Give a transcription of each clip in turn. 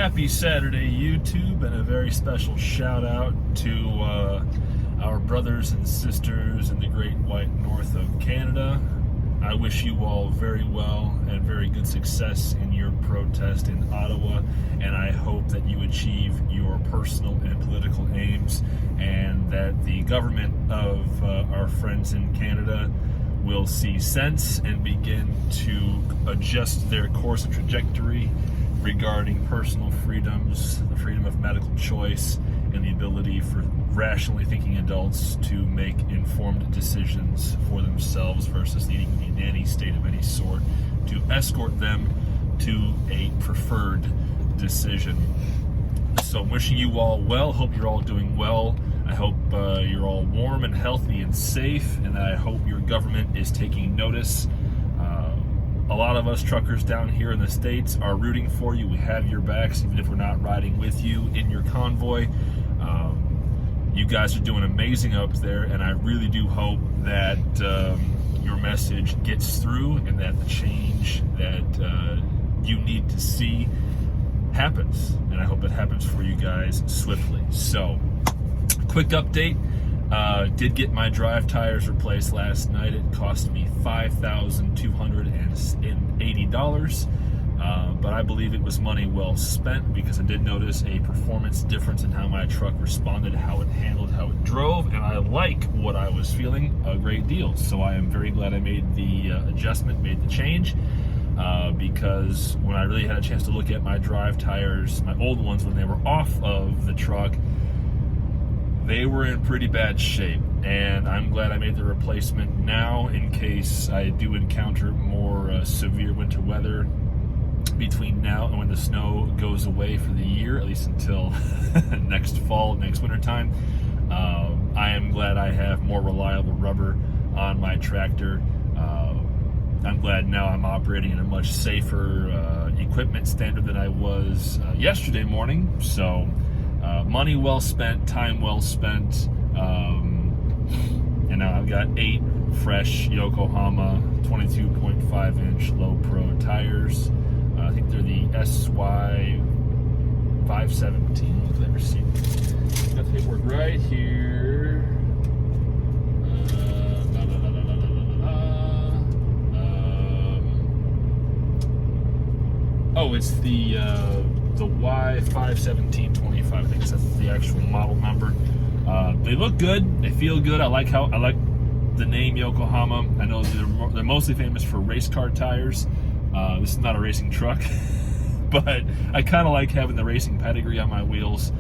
Happy Saturday, YouTube, and a very special shout out to our brothers and sisters in the great white north of Canada. I wish you all very well and very good success in your protest in Ottawa, and I hope that you achieve your personal and political aims, and that the government of our friends in Canada will see sense and begin to adjust their course and trajectory regarding personal freedoms, the freedom of medical choice, and the ability for rationally thinking adults to make informed decisions for themselves versus needing a nanny state of any sort to escort them to a preferred decision. So I'm wishing you all well. Hope you're all doing well. I hope you're all warm and healthy and safe, and I hope your government is taking notice. A lot of us truckers down here in the States are rooting for you. We have your backs, even if we're not riding with you in your convoy. You guys are doing amazing up there, and I really do hope that your message gets through and that the change that you need to see happens. And I hope it happens for you guys swiftly. So, quick update. Did get my drive tires replaced last night. It cost me $5,280, but I believe it was money well spent because I did notice a performance difference in how my truck responded, how it handled, how it drove, and I like what I was feeling a great deal. So I am very glad I made the adjustment, made the change, because when I really had a chance to look at my drive tires, my old ones, when they were off of the truck, they were in pretty bad shape, and I'm glad I made the replacement now in case I do encounter more severe winter weather between now and when the snow goes away for the year, at least until next fall, next winter time. I am glad I have more reliable rubber on my tractor. I'm glad now I'm operating in a much safer equipment standard than I was yesterday morning. So money well spent, time well spent, and now I've got 8 fresh Yokohama 22.5 inch low pro tires. I think they're the SY 517. Look at that receipt. Got the paperwork right here. Oh, it's the Y51725. I think that's the actual model number. They look good. They feel good. I like the name Yokohama. I know they're mostly famous for race car tires. This is not a racing truck, but I kind of like having the racing pedigree on my wheels.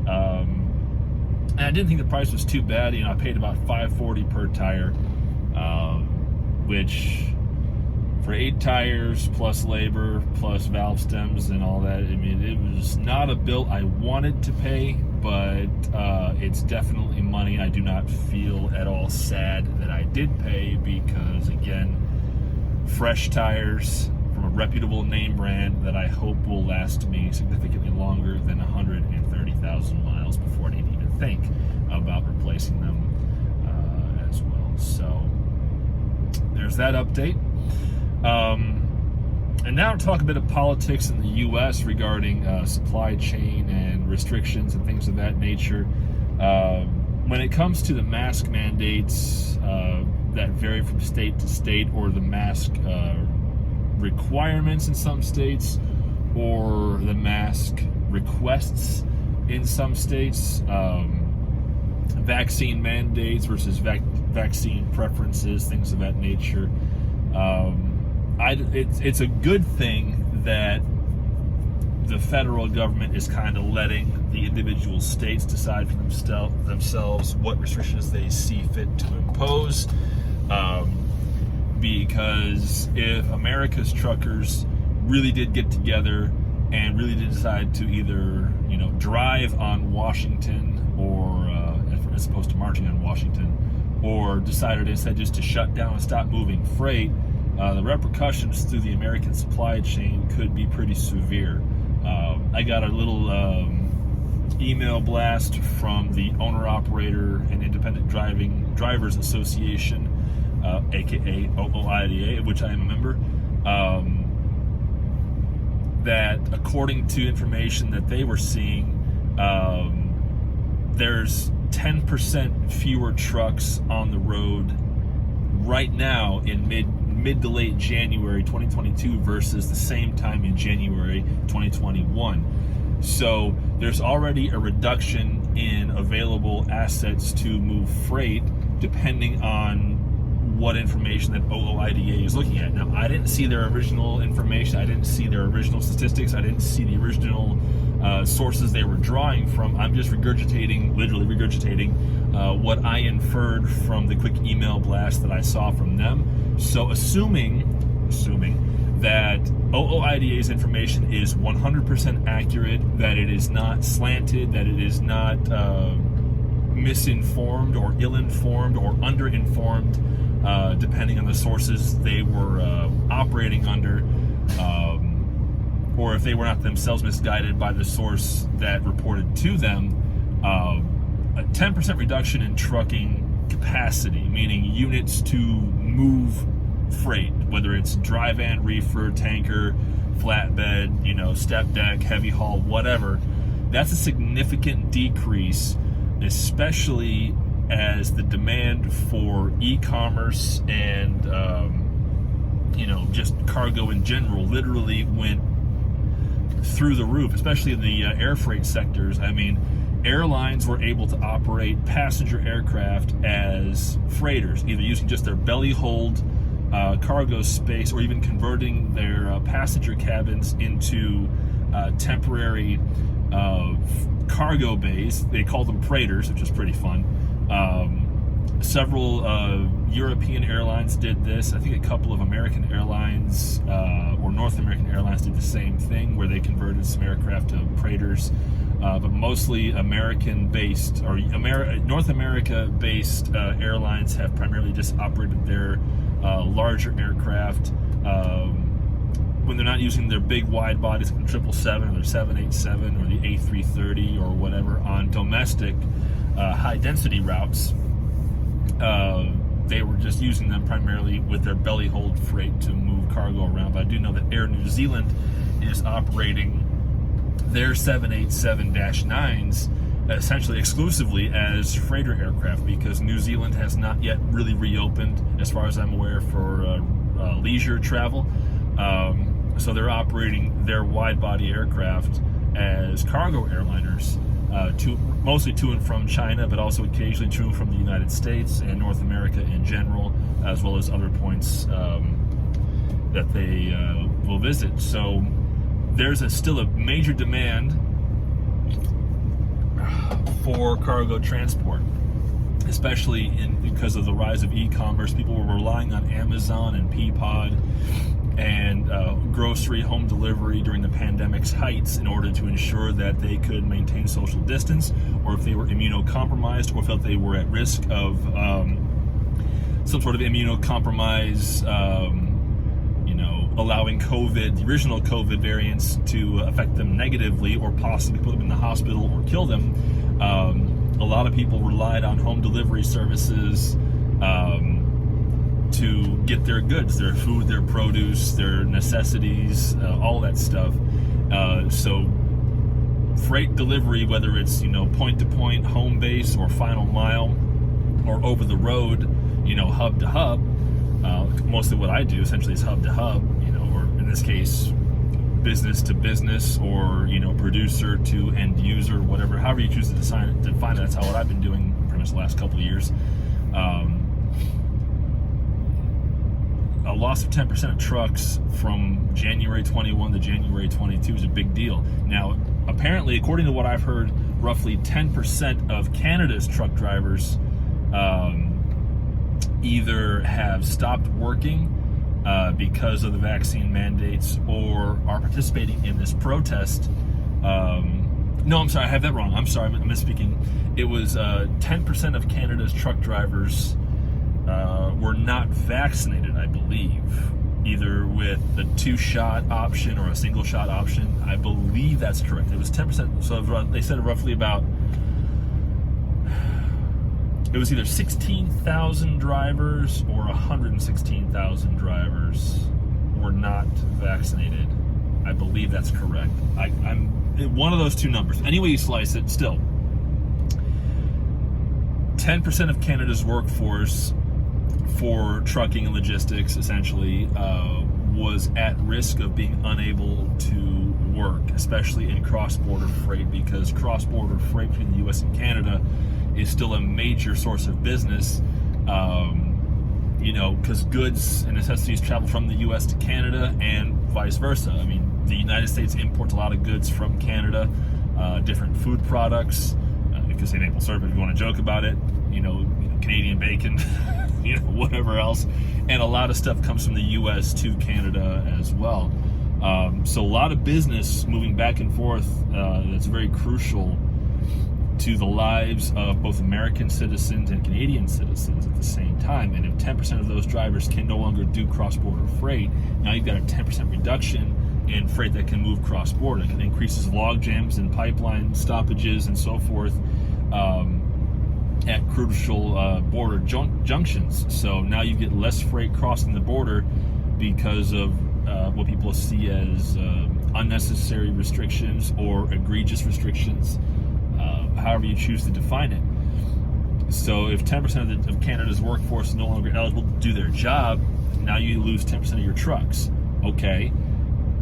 And I didn't think the price was too bad. You know, I paid about $540 per tire, which for 8 tires plus labor plus valve stems and all that, I mean, it was not a bill I wanted to pay, but it's definitely money I do not feel at all sad that I did pay, because again, fresh tires from a reputable name brand that I hope will last me significantly longer than 130,000 miles before I need to even think about replacing them as well. So there's that update. And now to talk a bit of politics in the U.S. regarding supply chain and restrictions and things of that nature. When it comes to the mask mandates that vary from state to state, or the mask requirements in some states, or the mask requests in some states, vaccine mandates versus vaccine preferences, things of that nature. It's a good thing that the federal government is kind of letting the individual states decide for themselves what restrictions they see fit to impose. Because if America's truckers really did get together and really did decide to either, drive on Washington, or as opposed to marching on Washington, or decided instead just to shut down and stop moving freight, the repercussions through the American supply chain could be pretty severe. I got a little email blast from the Owner-Operator and Independent Drivers Association, aka OOIDA, of which I am a member. that according to information that they were seeing, there's 10% fewer trucks on the road right now in mid to late January 2022 versus the same time in January 2021. So there's already a reduction in available assets to move freight depending on what information that OOIDA is looking at. Now, I didn't see their original information. I didn't see their original statistics. I didn't see the original sources they were drawing from. I'm just regurgitating, literally regurgitating, what I inferred from the quick email blast that I saw from them. So assuming that OOIDA's information is 100% accurate, that it is not slanted, that it is not misinformed or ill-informed or under-informed, depending on the sources they were operating under, or if they were not themselves misguided by the source that reported to them, a 10% reduction in trucking capacity, meaning units to move freight, whether it's dry van, reefer, tanker, flatbed, step deck, heavy haul, whatever. That's a significant decrease, especially as the demand for e-commerce and just cargo in general literally went through the roof, especially in the air freight sectors. I mean, airlines were able to operate passenger aircraft as freighters, either using just their belly hold cargo space or even converting their passenger cabins into temporary cargo bays. They call them freighters, which is pretty fun. Several European airlines did this. I think a couple of American airlines or North American airlines did the same thing, where they converted some aircraft to freighters. But mostly American-based or North America-based airlines have primarily just operated their larger aircraft when they're not using their big wide bodies, like the 777 or their 787 or the A330 or whatever on domestic high-density routes. They were just using them primarily with their belly hold freight to move cargo around. But I do know that Air New Zealand is operating their 787-9s essentially exclusively as freighter aircraft, because New Zealand has not yet really reopened, as far as I'm aware, for leisure travel. So they're operating their wide-body aircraft as cargo airliners, mostly to and from China, but also occasionally to and from the United States and North America in general, as well as other points that they will visit. So there's still a major demand for cargo transport, especially because of the rise of e-commerce. People were relying on Amazon and Peapod and grocery home delivery during the pandemic's heights in order to ensure that they could maintain social distance, or if they were immunocompromised, or felt they were at risk of some sort of immunocompromise, allowing the original COVID variants to affect them negatively or possibly put them in the hospital or kill them. A lot of people relied on home delivery services to get their goods, their food, their produce, their necessities, all that stuff. So freight delivery, whether it's point to point, home base, or final mile, or over the road, hub to hub. Mostly what I do essentially is hub to hub, or in this case, business to business, or producer to end user, whatever, however you choose to define it. That's what I've been doing pretty much the last couple of years. A loss of 10% of trucks from January 21 to January 22 is a big deal. Now, apparently, according to what I've heard, roughly 10% of Canada's truck drivers either have stopped working because of the vaccine mandates, or are participating in this protest. No, I'm sorry, I have that wrong. I'm sorry, I'm misspeaking. It was 10% of Canada's truck drivers were not vaccinated, I believe, either with the 2-shot option or a single-shot option. I believe that's correct. It was 10%. So they said roughly about, it was either 16,000 drivers or 116,000 drivers were not vaccinated. I believe that's correct. I'm one of those two numbers. Any way you slice it, still 10% of Canada's workforce for trucking and logistics essentially was at risk of being unable to work, especially in cross-border freight, because cross-border freight between the U.S. and Canada is still a major source of business. Because goods and necessities travel from the U.S. to Canada and vice versa. I mean, the United States imports a lot of goods from Canada, different food products, because they maple syrup if you want to joke about it, Canadian bacon, whatever else. And a lot of stuff comes from the U.S. to Canada as well. So a lot of business moving back and forth that's very crucial to the lives of both American citizens and Canadian citizens at the same time. And if 10% of those drivers can no longer do cross-border freight, now you've got a 10% reduction in freight that can move cross-border. It increases log jams and pipeline stoppages and so forth at crucial border junctions. So now you get less freight crossing the border because of what people see as unnecessary restrictions or egregious restrictions, however you choose to define it. So if 10% of Canada's workforce is no longer eligible to do their job, now you lose 10% of your trucks. Okay.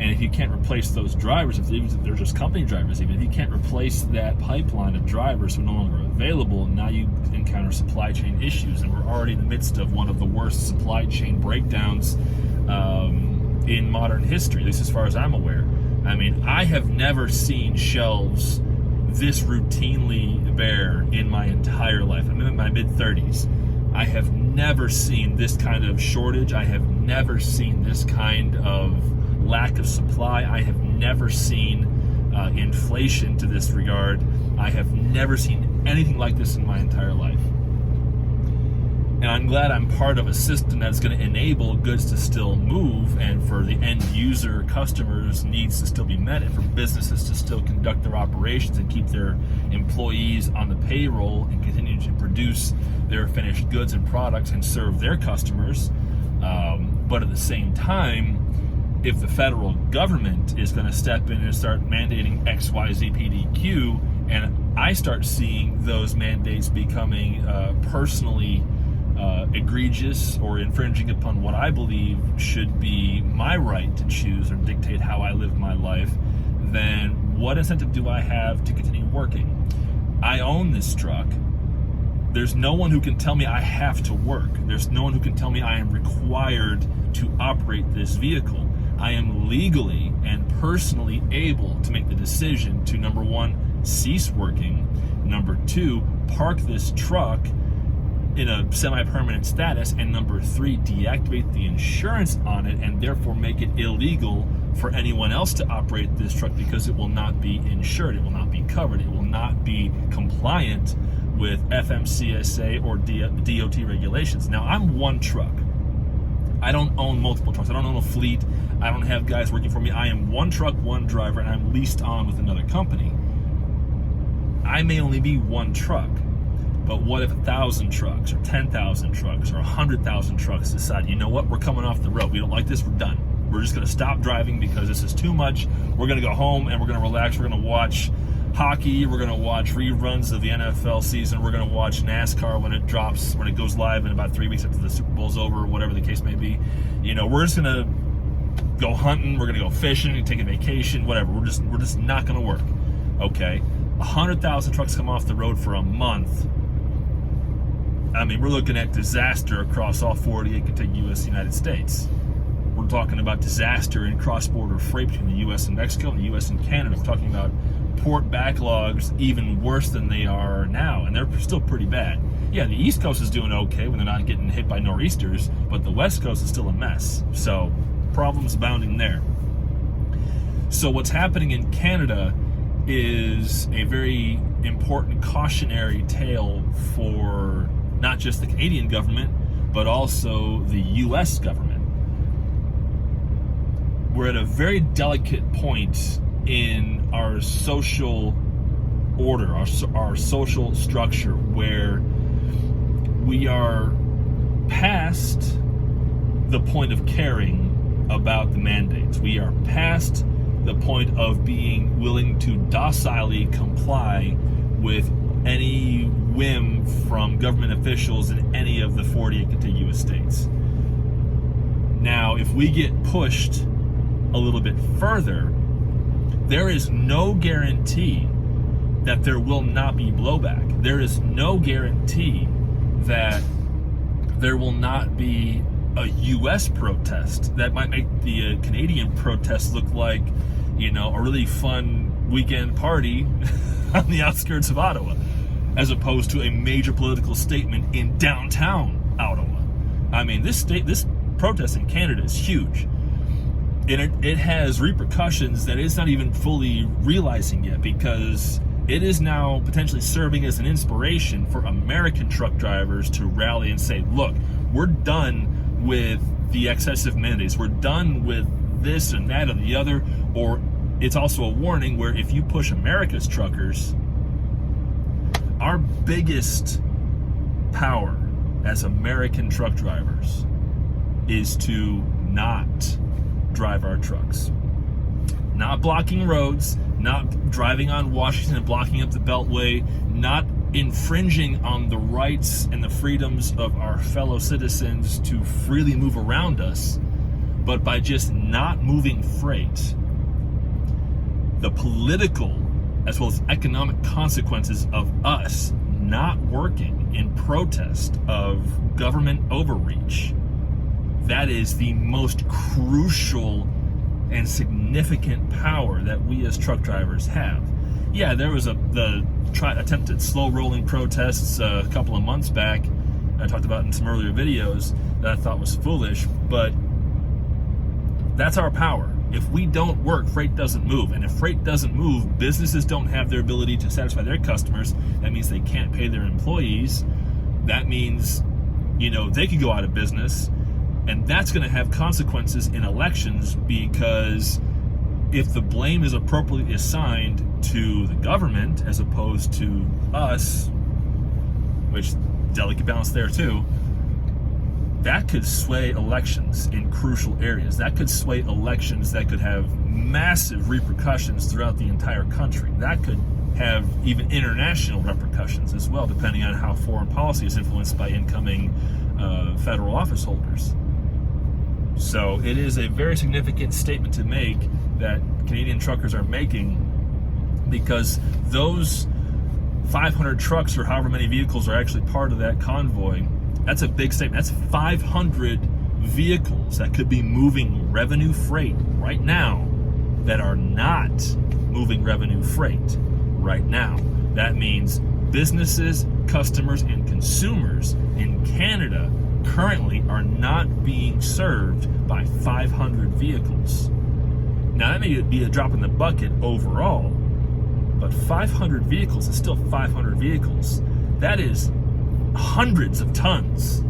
And if you can't replace those drivers, if they're just company drivers, even if you can't replace that pipeline of drivers who are no longer available, now you encounter supply chain issues. And we're already in the midst of one of the worst supply chain breakdowns in modern history, at least as far as I'm aware. I mean, I have never seen shelves this routinely bare in my entire life. I'm in my mid-30s. I have never seen this kind of shortage. I have never seen this kind of lack of supply. I have never seen inflation to this regard. I have never seen anything like this in my entire life. And I'm glad I'm part of a system that's going to enable goods to still move, and for the end user customers' needs to still be met, and for businesses to still conduct their operations and keep their employees on the payroll and continue to produce their finished goods and products and serve their customers. But at the same time, if the federal government is going to step in and start mandating XYZ PDQ, and I start seeing those mandates becoming personally egregious or infringing upon what I believe should be my right to choose or dictate how I live my life, then what incentive do I have to continue working? I own this truck. There's no one who can tell me I have to work. There's no one who can tell me I am required to operate this vehicle. I am legally and personally able to make the decision to, number one, cease working, number two, park this truck in a semi-permanent status, and number three, deactivate the insurance on it and therefore make it illegal for anyone else to operate this truck, because it will not be insured, it will not be covered, it will not be compliant with FMCSA or DOT regulations. Now, I'm one truck. I don't own multiple trucks. I don't own a fleet. I don't have guys working for me. I am one truck, one driver, and I'm leased on with another company. I may only be one truck, but what if 1,000 trucks or 10,000 trucks or 100,000 trucks decide, you know what, we're coming off the road. We don't like this, we're done. We're just going to stop driving because this is too much. We're going to go home and we're going to relax. We're going to watch hockey. We're going to watch reruns of the NFL season. We're going to watch NASCAR when it drops, when it goes live in about 3 weeks after the Super Bowl's over, or whatever the case may be. We're just going to go hunting. We're going to go fishing, take a vacation, whatever. We're just not going to work. Okay. 100,000 trucks come off the road for a month. I mean, we're looking at disaster across all 48 contiguous United States. We're talking about disaster in cross-border freight between the U.S. and Mexico and the U.S. and Canada. We're talking about port backlogs even worse than they are now, and they're still pretty bad. Yeah, the East Coast is doing okay when they're not getting hit by nor'easters, but the West Coast is still a mess. So, problems abounding there. So what's happening in Canada is a very important cautionary tale for not just the Canadian government, but also the U.S. government. We're at a very delicate point in our social order, our social structure, where we are past the point of caring about the mandates. We are past the point of being willing to docilely comply with any whim from government officials in any of the 48 contiguous states. Now, if we get pushed a little bit further, there is no guarantee that there will not be blowback. There is no guarantee that there will not be a U.S. protest that might make the Canadian protest look like, a really fun weekend party on the outskirts of Ottawa, as opposed to a major political statement in downtown Ottawa. I mean, this protest in Canada is huge. And it has repercussions that it's not even fully realizing yet, because it is now potentially serving as an inspiration for American truck drivers to rally and say, look, we're done with the excessive mandates. We're done with this and that and the other. Or it's also a warning where if you push America's truckers, our biggest power as American truck drivers is to not drive our trucks. Not blocking roads, not driving on Washington and blocking up the Beltway, not infringing on the rights and the freedoms of our fellow citizens to freely move around us, but by just not moving freight. The political as well as economic consequences of us not working in protest of government overreach, that is the most crucial and significant power that we as truck drivers have. Yeah, there was the attempted slow rolling protests a couple of months back. I talked about in some earlier videos that I thought was foolish, but that's our power. If we don't work, freight doesn't move. And if freight doesn't move, businesses don't have their ability to satisfy their customers. That means they can't pay their employees. That means, they could go out of business. And that's going to have consequences in elections, because if the blame is appropriately assigned to the government as opposed to us, which delicate balance there too, that could sway elections in crucial areas. That could sway elections that could have massive repercussions throughout the entire country. That could have even international repercussions as well, depending on how foreign policy is influenced by incoming federal office holders. So it is a very significant statement to make that Canadian truckers are making, because those 500 trucks or however many vehicles are actually part of that convoy. That's a big statement. That's 500 vehicles that could be moving revenue freight right now that are not moving revenue freight right now. That means businesses, customers, and consumers in Canada currently are not being served by 500 vehicles. Now, that may be a drop in the bucket overall, but 500 vehicles is still 500 vehicles. That is hundreds of tons.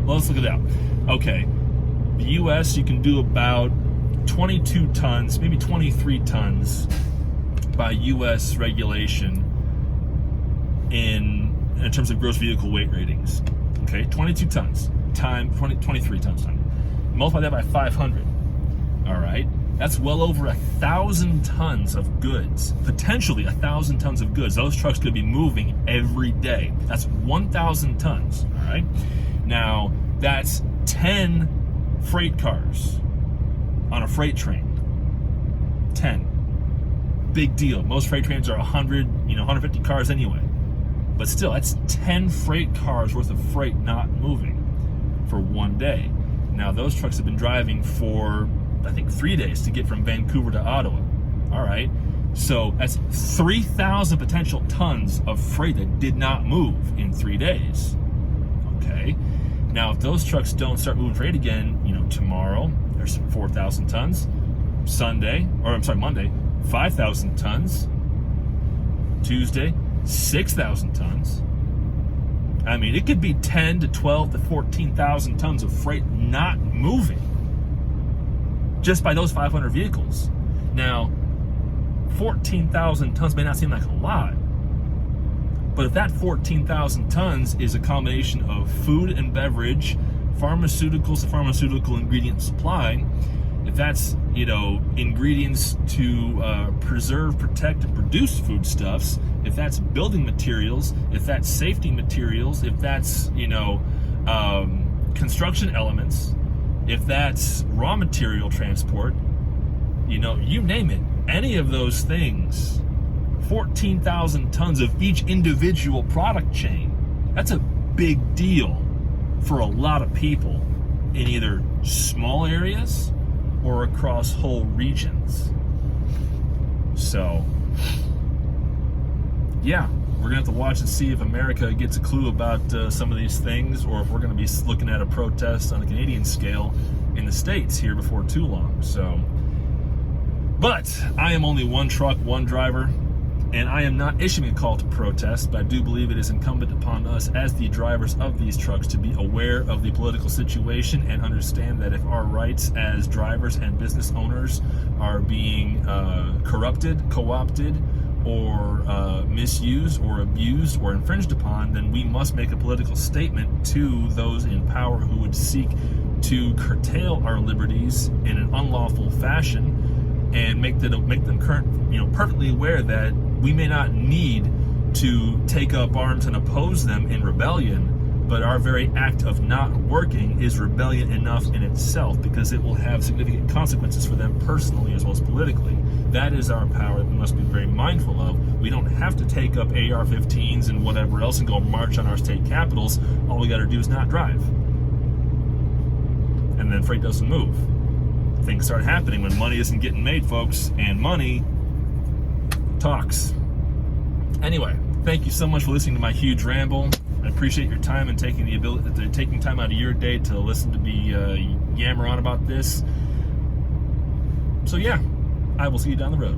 Well, let's look it up. Okay, the U.S., you can do about 22 tons, maybe 23 tons by U.S. regulation in terms of gross vehicle weight ratings. Okay, 22 tons time 23 tons time. Multiply that by 500. All right, that's well over 1,000 tons of goods. Potentially 1,000 tons of goods. Those trucks could be moving every day. That's 1,000 tons. All right. Now that's 10 freight cars on a freight train. 10. Big deal. Most freight trains are 100, 150 cars anyway. But still, that's 10 freight cars worth of freight not moving for one day. Now, those trucks have been driving for, I think, 3 days to get from Vancouver to Ottawa. All right. So that's 3,000 potential tons of freight that did not move in 3 days. Okay. Now, if those trucks don't start moving freight again, tomorrow, there's 4,000 tons. Monday, 5,000 tons. Tuesday, 6,000 tons. I mean, it could be 10 to 12 to 14,000 tons of freight not moving just by those 500 vehicles. Now, 14,000 tons may not seem like a lot, but if that 14,000 tons is a combination of food and beverage, pharmaceuticals and pharmaceutical ingredient supply, if that's, ingredients to preserve, protect, and produce foodstuffs, if that's building materials, if that's safety materials, if that's, construction elements, if that's raw material transport, you name it, any of those things, 14,000 tons of each individual product chain, that's a big deal for a lot of people in either small areas or across whole regions. So, yeah, we're gonna have to watch and see if America gets a clue about some of these things, or if we're gonna be looking at a protest on the Canadian scale in the States here before too long. So, but I am only one truck, one driver, and I am not issuing a call to protest, but I do believe it is incumbent upon us as the drivers of these trucks to be aware of the political situation and understand that if our rights as drivers and business owners are being corrupted, co-opted, or misused or abused or infringed upon, then we must make a political statement to those in power who would seek to curtail our liberties in an unlawful fashion, and make them perfectly aware that we may not need to take up arms and oppose them in rebellion, but our very act of not working is rebellion enough in itself, because it will have significant consequences for them personally as well as politically. That is our power that we must be very mindful of. We don't have to take up AR-15s and whatever else and go march on our state capitals. All we got to do is not drive. And then freight doesn't move. Things start happening when money isn't getting made, folks, and money talks. Anyway, thank you so much for listening to my huge ramble. I appreciate your time and taking time out of your day to listen to me yammer on about this. So yeah, I will see you down the road.